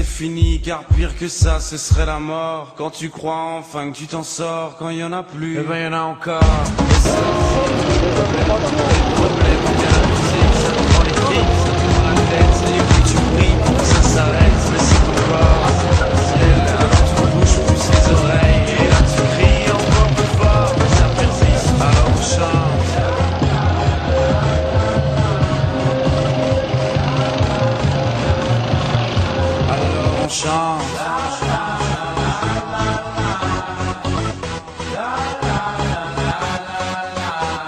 fini, car pire que ça, ce serait la mort. Quand tu crois enfin que tu t'en sors, quand il y en a plus, eh ben y en a encore. Et c'est la faute, les problèmes, bien abusé, ça te prend les tripes, ça te prend la tête, et puis tu pries pour que ça s'arrête, mais c'est ton corps, c'est partiel, alors tu bouges plus les oreilles, et là tu cries encore plus fort, mais ça persiste, alors on chante. Alors on chante.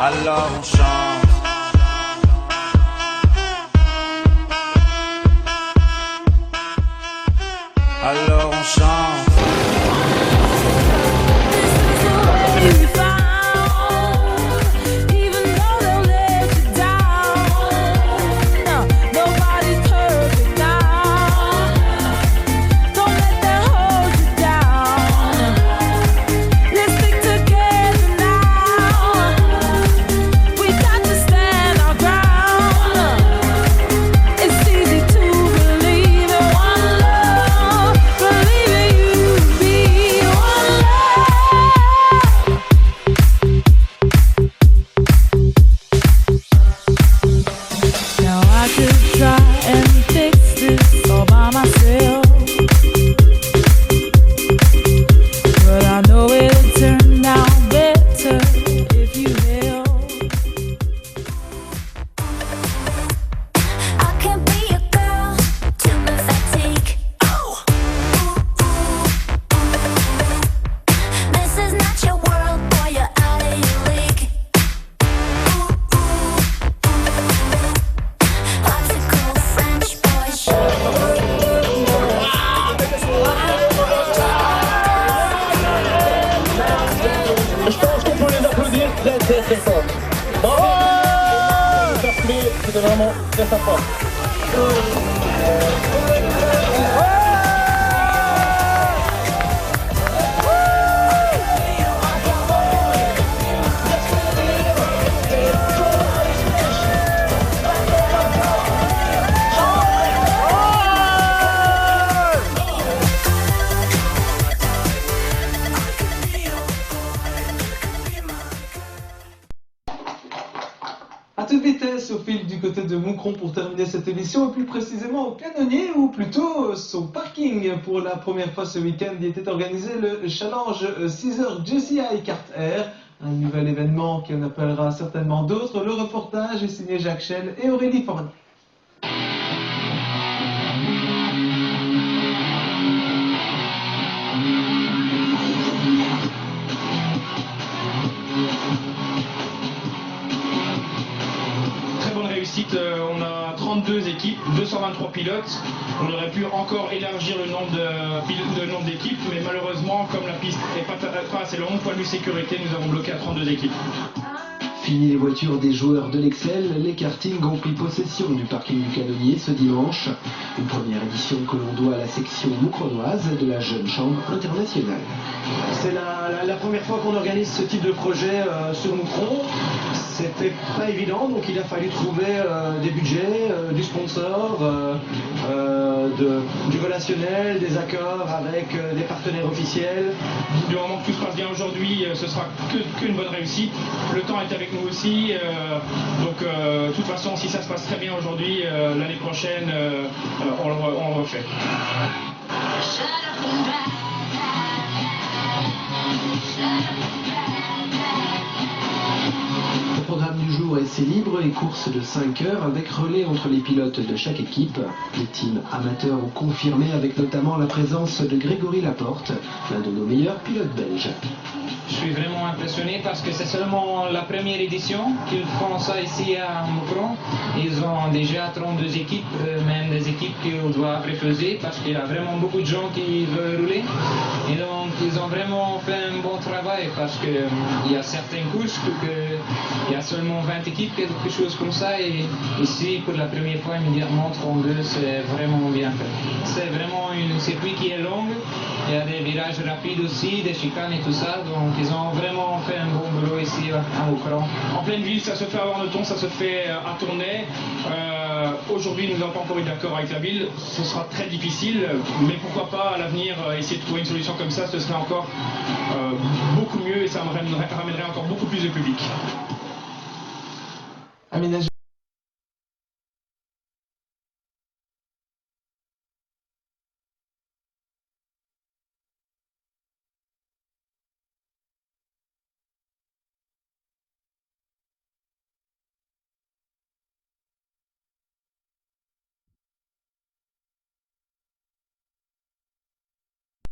Alors on chante. Alors on chante. Très fort. Bravo! C'était vraiment très sympa. À toute vitesse, au fil du côté de Moucron pour terminer cette émission, et plus précisément au Canonnier, ou plutôt son parking. Pour la première fois ce week-end, il était organisé le challenge 6h GCI Kart Air, un nouvel événement qui en appellera certainement d'autres. Le reportage est signé Jacques Chel et Aurélie Fournier. On a 32 équipes, 223 pilotes. On aurait pu encore élargir le nombre d'équipes, mais malheureusement, comme la piste n'est pas assez longue, point de vue sécurité, nous avons bloqué à 32 équipes. Fini les voitures des joueurs de l'Excel, les kartings ont pris possession du parking du Canonnier ce dimanche. Une première édition que l'on doit à la section moucronoise de la Jeune Chambre internationale. C'est la première fois qu'on organise ce type de projet sur Moucron. C'était pas évident, donc il a fallu trouver des budgets, du sponsor, du relationnel, des accords avec des partenaires officiels. Du moment que tout se passe bien aujourd'hui, ce sera qu'une bonne réussite. Le temps est avec nous aussi, donc de toute façon, si ça se passe très bien aujourd'hui, l'année prochaine, on le refait. Le programme du jour est essai libre et course de 5 heures avec relais entre les pilotes de chaque équipe. Les teams amateurs ont confirmé avec notamment la présence de Grégory Laporte, l'un de nos meilleurs pilotes belges. Je suis vraiment impressionné parce que c'est seulement la première édition qu'ils font ça ici à Moucron. Ils ont déjà 32 équipes, même des équipes qu'ils doivent refuser parce qu'il y a vraiment beaucoup de gens qui veulent rouler. Et donc ils ont vraiment fait un bon travail parce qu'il y a certaines courses il y a seulement 20 équipes, quelque chose comme ça. Et ici, pour la première fois, immédiatement 32, c'est vraiment bien fait. C'est vraiment un circuit qui est long. Il y a des virages rapides aussi, des chicanes et tout ça. Donc ils ont vraiment fait un bon boulot ici à Moucron. En pleine ville, ça se fait à Warneton, ça se fait à Tournai. aujourd'hui, nous n'avons pas encore eu d'accord avec la ville. Ce sera très difficile, mais pourquoi pas à l'avenir essayer de trouver une solution comme ça, ce serait encore beaucoup mieux et ça ramènerait encore beaucoup plus de public. Aménager